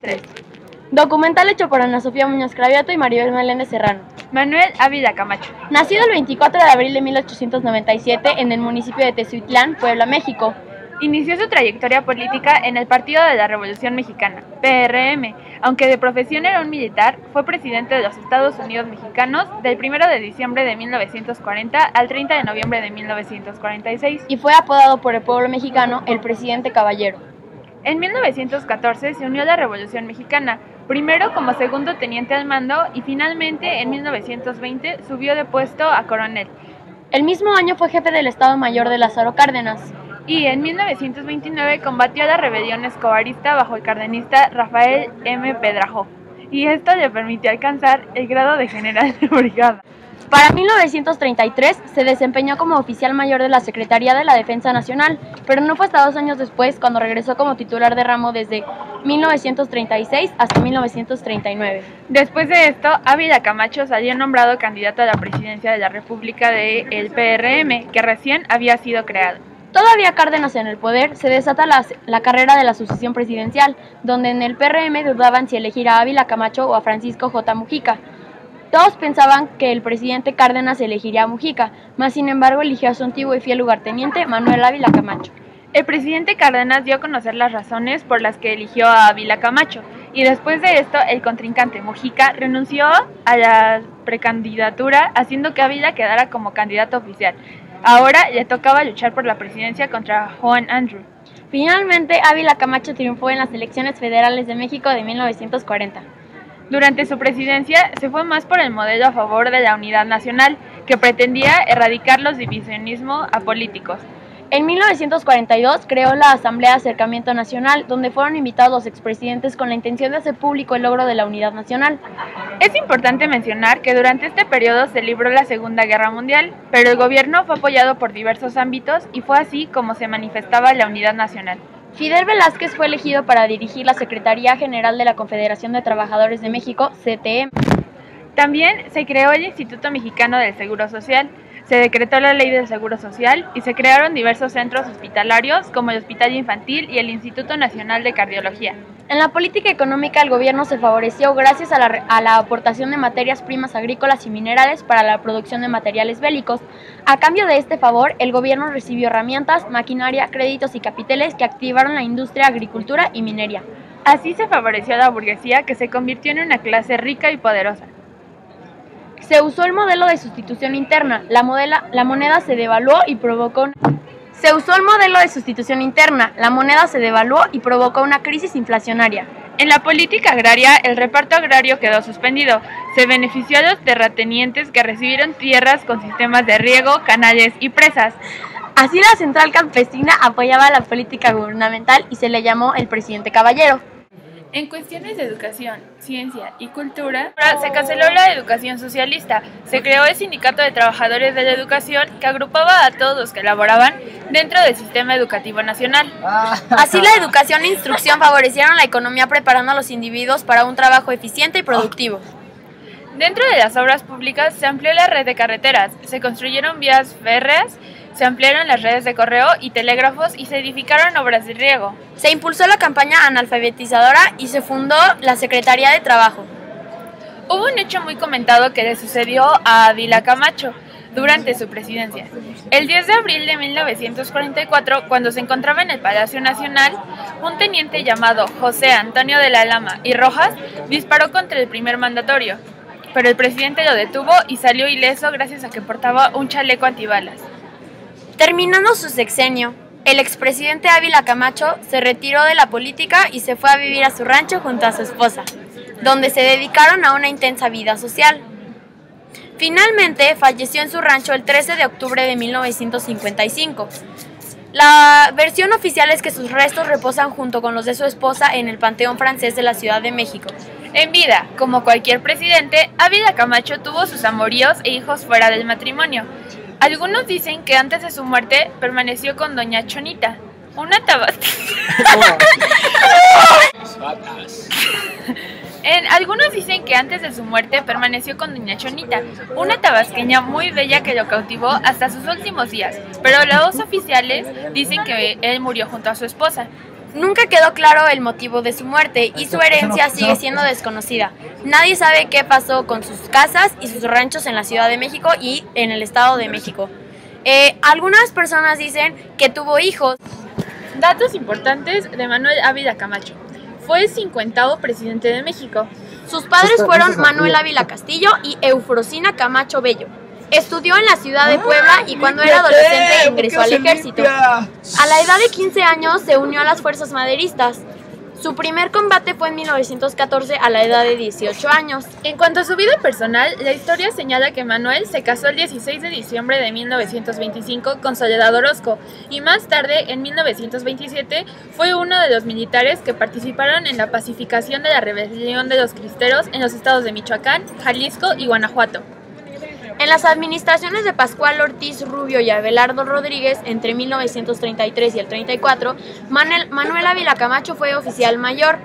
3. Documental hecho por Ana Sofía Muñoz Cravioto y Maribel Meléndez Serrano. Manuel Ávila Camacho. Nacido el 24 de abril de 1897 en el municipio de Tezuitlán, Puebla, México. Inició su trayectoria política en el Partido de la Revolución Mexicana, PRM. Aunque de profesión era un militar, fue presidente de los Estados Unidos mexicanos del 1 de diciembre de 1940 al 30 de noviembre de 1946. Y fue apodado por el pueblo mexicano el Presidente Caballero. En 1914 se unió a la Revolución Mexicana, primero como segundo teniente al mando y finalmente en 1920 subió de puesto a coronel. El mismo año fue jefe del Estado Mayor de Lázaro Cárdenas. Y en 1929 combatió a la rebelión escobarista bajo el cardenista Rafael M. Pedrajo, y esto le permitió alcanzar el grado de general de brigada. Para 1933 se desempeñó como oficial mayor de la Secretaría de la Defensa Nacional, pero no fue hasta 2 años después cuando regresó como titular de ramo desde 1936 hasta 1939. Después de esto, Ávila Camacho salió nombrado candidato a la presidencia de la República del PRM, que recién había sido creado. Todavía Cárdenas en el poder, se desata la carrera de la sucesión presidencial, donde en el PRM dudaban si elegir a Ávila Camacho o a Francisco J. Mujica. Todos pensaban que el presidente Cárdenas elegiría a Mujica, mas sin embargo eligió a su antiguo y fiel lugarteniente Manuel Ávila Camacho. El presidente Cárdenas dio a conocer las razones por las que eligió a Ávila Camacho, y después de esto el contrincante Mujica renunció a la precandidatura, haciendo que Ávila quedara como candidato oficial. Ahora le tocaba luchar por la presidencia contra Juan Andrew. Finalmente, Ávila Camacho triunfó en las elecciones federales de México de 1940. Durante su presidencia se fue más por el modelo a favor de la unidad nacional, que pretendía erradicar los divisionismos apolíticos. En 1942 creó la Asamblea de Acercamiento Nacional, donde fueron invitados los expresidentes con la intención de hacer público el logro de la unidad nacional. Es importante mencionar que durante este periodo se libró la Segunda Guerra Mundial, pero el gobierno fue apoyado por diversos ámbitos y fue así como se manifestaba la unidad nacional. Fidel Velázquez fue elegido para dirigir la Secretaría General de la Confederación de Trabajadores de México, CTM. También se creó el Instituto Mexicano del Seguro Social, se decretó la Ley del Seguro Social y se crearon diversos centros hospitalarios como el Hospital Infantil y el Instituto Nacional de Cardiología. En la política económica el gobierno se favoreció gracias a la aportación de materias primas agrícolas y minerales para la producción de materiales bélicos. A cambio de este favor, el gobierno recibió herramientas, maquinaria, créditos y capitales que activaron la industria, agricultura y minería. Así se favoreció a la burguesía, que se convirtió en una clase rica y poderosa. Se usó el modelo de sustitución interna, la moneda se devaluó y provocó una crisis inflacionaria. En la política agraria, el reparto agrario quedó suspendido. Se benefició a los terratenientes que recibieron tierras con sistemas de riego, canales y presas. Así la central campesina apoyaba la política gubernamental y se le llamó el Presidente Caballero. En cuestiones de educación, ciencia y cultura, se canceló la educación socialista. Se creó el Sindicato de Trabajadores de la Educación, que agrupaba a todos los que laboraban dentro del sistema educativo nacional. Así la educación e instrucción favorecieron la economía, preparando a los individuos para un trabajo eficiente y productivo. Dentro de las obras públicas se amplió la red de carreteras, se construyeron vías férreas, se ampliaron las redes de correo y telégrafos y se edificaron obras de riego. Se impulsó la campaña analfabetizadora y se fundó la Secretaría de Trabajo. Hubo un hecho muy comentado que le sucedió a Ávila Camacho durante su presidencia. El 10 de abril de 1944, cuando se encontraba en el Palacio Nacional, un teniente llamado José Antonio de la Lama y Rojas disparó contra el primer mandatario, pero el presidente lo detuvo y salió ileso gracias a que portaba un chaleco antibalas. Terminando su sexenio, el expresidente Ávila Camacho se retiró de la política y se fue a vivir a su rancho junto a su esposa, donde se dedicaron a una intensa vida social. Finalmente falleció en su rancho el 13 de octubre de 1955. La versión oficial es que sus restos reposan junto con los de su esposa en el Panteón Francés de la Ciudad de México. En vida, como cualquier presidente, Ávila Camacho tuvo sus amoríos e hijos fuera del matrimonio. Algunos dicen que antes de su muerte permaneció con doña Chonita, una tabasqueña muy bella que lo cautivó hasta sus últimos días, pero los oficiales dicen que él murió junto a su esposa. Nunca quedó claro el motivo de su muerte y su herencia sigue siendo desconocida. Nadie sabe qué pasó con sus casas y sus ranchos en la Ciudad de México y en el Estado de México. Algunas personas dicen que tuvo hijos. Datos importantes de Manuel Ávila Camacho. Fue el 50º presidente de México. Sus padres fueron Manuel Ávila Castillo y Eufrosina Camacho Bello. Estudió en la ciudad de Puebla y cuando era adolescente ingresó al ejército. A la edad de 15 años se unió a las fuerzas maderistas. Su primer combate fue en 1914 a la edad de 18 años. En cuanto a su vida personal, la historia señala que Manuel se casó el 16 de diciembre de 1925 con Soledad Orozco y más tarde, en 1927, fue uno de los militares que participaron en la pacificación de la rebelión de los cristeros en los estados de Michoacán, Jalisco y Guanajuato. En las administraciones de Pascual Ortiz Rubio y Abelardo Rodríguez, entre 1933 y el 34, Manuel Ávila Camacho fue oficial mayor.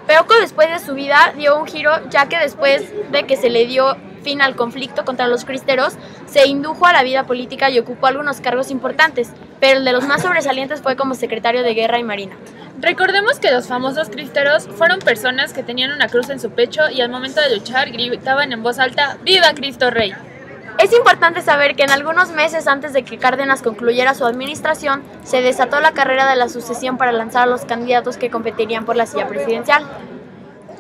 Poco después de su vida dio un giro, ya que después de que se le dio fin al conflicto contra los cristeros, se indujo a la vida política y ocupó algunos cargos importantes, pero el de los más sobresalientes fue como secretario de Guerra y Marina. Recordemos que los famosos cristeros fueron personas que tenían una cruz en su pecho y al momento de luchar gritaban en voz alta ¡Viva Cristo Rey! Es importante saber que en algunos meses antes de que Cárdenas concluyera su administración, se desató la carrera de la sucesión para lanzar a los candidatos que competirían por la silla presidencial.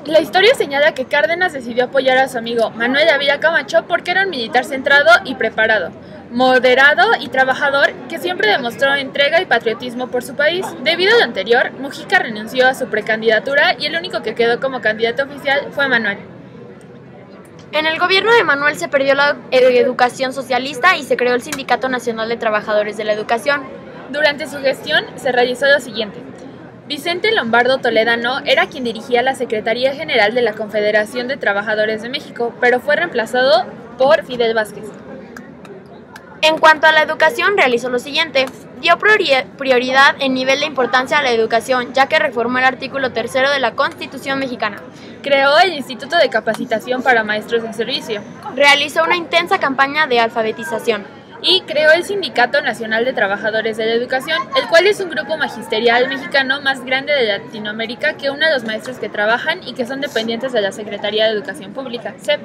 La historia señala que Cárdenas decidió apoyar a su amigo Manuel Ávila Camacho porque era un militar centrado y preparado, moderado y trabajador que siempre demostró entrega y patriotismo por su país. Debido a lo anterior, Mujica renunció a su precandidatura y el único que quedó como candidato oficial fue Manuel. En el gobierno de Manuel se perdió la educación socialista y se creó el Sindicato Nacional de Trabajadores de la Educación. Durante su gestión se realizó lo siguiente. Vicente Lombardo Toledano era quien dirigía la Secretaría General de la Confederación de Trabajadores de México, pero fue reemplazado por Fidel Vázquez. En cuanto a la educación, realizó lo siguiente. Dio prioridad en nivel de importancia a la educación, ya que reformó el artículo 3 de la Constitución mexicana. Creó el Instituto de Capacitación para Maestros en Servicio. Realizó una intensa campaña de alfabetización. Y creó el Sindicato Nacional de Trabajadores de la Educación, el cual es un grupo magisterial mexicano más grande de Latinoamérica que une a los maestros que trabajan y que son dependientes de la Secretaría de Educación Pública, SEP.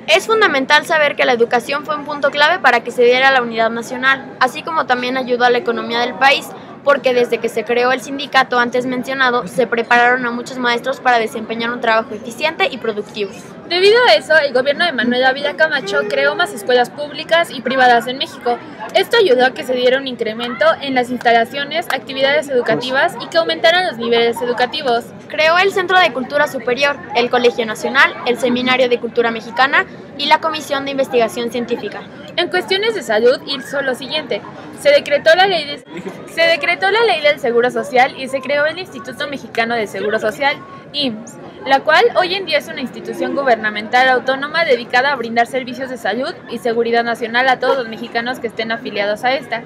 Es fundamental saber que la educación fue un punto clave para que se diera la unidad nacional, así como también ayudó a la economía del país, porque desde que se creó el sindicato antes mencionado, se prepararon a muchos maestros para desempeñar un trabajo eficiente y productivo. Debido a eso, el gobierno de Manuel Ávila Camacho creó más escuelas públicas y privadas en México. Esto ayudó a que se diera un incremento en las instalaciones, actividades educativas y que aumentaran los niveles educativos. Creó el Centro de Cultura Superior, el Colegio Nacional, el Seminario de Cultura Mexicana y la Comisión de Investigación Científica. En cuestiones de salud hizo lo siguiente. Se decretó la ley del Seguro Social y se creó el Instituto Mexicano de Seguro Social, IMSS, la cual hoy en día es una institución gubernamental autónoma dedicada a brindar servicios de salud y seguridad nacional a todos los mexicanos que estén afiliados a esta.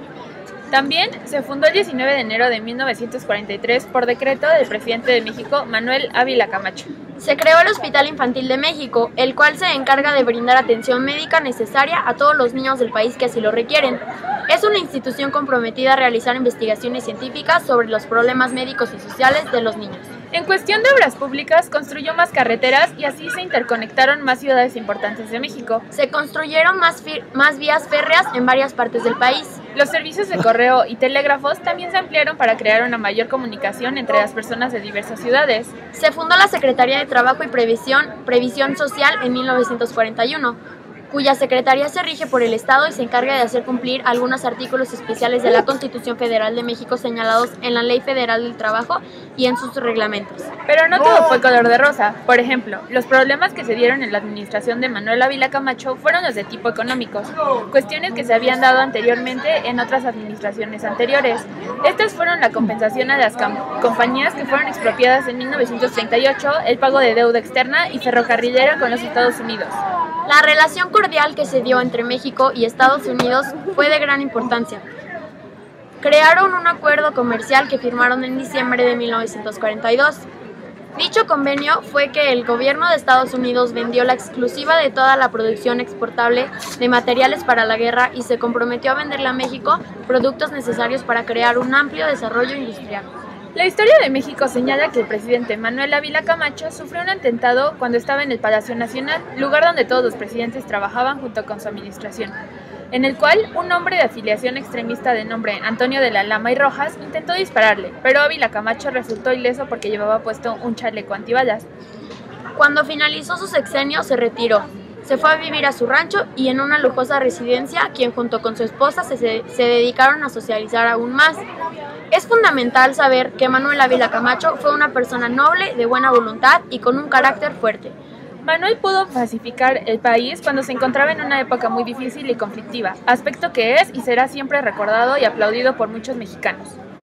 También se fundó el 19 de enero de 1943 por decreto del presidente de México, Manuel Ávila Camacho. Se creó el Hospital Infantil de México, el cual se encarga de brindar atención médica necesaria a todos los niños del país que así lo requieren. Es una institución comprometida a realizar investigaciones científicas sobre los problemas médicos y sociales de los niños. En cuestión de obras públicas, construyó más carreteras y así se interconectaron más ciudades importantes de México. Se construyeron más vías férreas en varias partes del país. Los servicios de correo y telégrafos también se ampliaron para crear una mayor comunicación entre las personas de diversas ciudades. Se fundó la Secretaría de Trabajo y Previsión Social en 1941, cuya secretaría se rige por el Estado y se encarga de hacer cumplir algunos artículos especiales de la Constitución Federal de México señalados en la Ley Federal del Trabajo y en sus reglamentos. Pero no todo fue color de rosa. Por ejemplo, los problemas que se dieron en la administración de Manuel Ávila Camacho fueron los de tipo económicos, cuestiones que se habían dado anteriormente en otras administraciones anteriores. Estas fueron la compensación a las compañías que fueron expropiadas en 1938, el pago de deuda externa y ferrocarrilera con los Estados Unidos. La relación cordial que se dio entre México y Estados Unidos fue de gran importancia. Crearon un acuerdo comercial que firmaron en diciembre de 1942. Dicho convenio fue que el gobierno de Estados Unidos vendió la exclusiva de toda la producción exportable de materiales para la guerra y se comprometió a venderle a México productos necesarios para crear un amplio desarrollo industrial. La historia de México señala que el presidente Manuel Ávila Camacho sufrió un atentado cuando estaba en el Palacio Nacional, lugar donde todos los presidentes trabajaban junto con su administración, en el cual un hombre de afiliación extremista de nombre Antonio de la Lama y Rojas intentó dispararle, pero Ávila Camacho resultó ileso porque llevaba puesto un chaleco antibalas. Cuando finalizó su sexenio se retiró, se fue a vivir a su rancho y en una lujosa residencia, quien junto con su esposa se dedicaron a socializar aún más. Es fundamental saber que Manuel Ávila Camacho fue una persona noble, de buena voluntad y con un carácter fuerte. Manuel pudo pacificar el país cuando se encontraba en una época muy difícil y conflictiva, aspecto que es y será siempre recordado y aplaudido por muchos mexicanos.